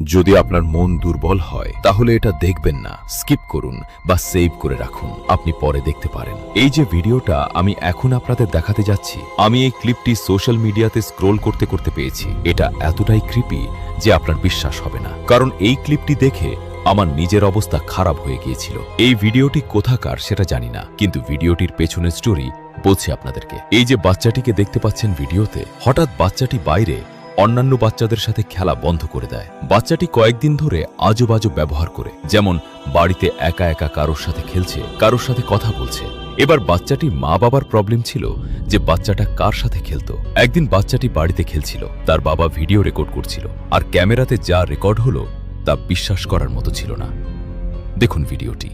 যদি আপনার মন দুর্বল হয় তাহলে এটা দেখবেন না, স্কিপ করুন বা সেভ করে রাখুন, আপনি পরে দেখতে পারেন। এই যে ভিডিওটা আমি এখন আপনাদের দেখাতে যাচ্ছি, আমি এই ক্লিপটি সোশ্যাল মিডিয়াতে স্ক্রোল করতে করতে পেয়েছি। এটা এতটাই ক্রিপি যে আপনার বিশ্বাস হবে না, কারণ এই ক্লিপটি দেখে আমার নিজের অবস্থা খারাপ হয়ে গিয়েছিল। এই ভিডিওটি কোথাকার সেটা জানি না, কিন্তু ভিডিওটির পেছনের স্টোরি বলছি আপনাদেরকে। এই যে বাচ্চাটিকে দেখতে পাচ্ছেন ভিডিওতে, হঠাৎ বাচ্চাটি বাইরে অন্যান্য বাচ্চাদের সাথে খেলা বন্ধ করে দেয়। বাচ্চাটি কয়েকদিন ধরে আজব আজব ব্যবহার করে, যেমন বাড়িতে একা একা কারোর সাথে খেলছে, কারোর সাথে কথা বলছে। এবার বাচ্চাটির মা বাবার প্রবলেম ছিল যে বাচ্চাটা কার সাথে খেলতো। একদিন বাচ্চাটি বাড়িতে খেলছিল, তার বাবা ভিডিও রেকর্ড করছিল, আর ক্যামেরাতে যা রেকর্ড হলো তা বিশ্বাস করার মতো ছিল না। দেখুন ভিডিওটি।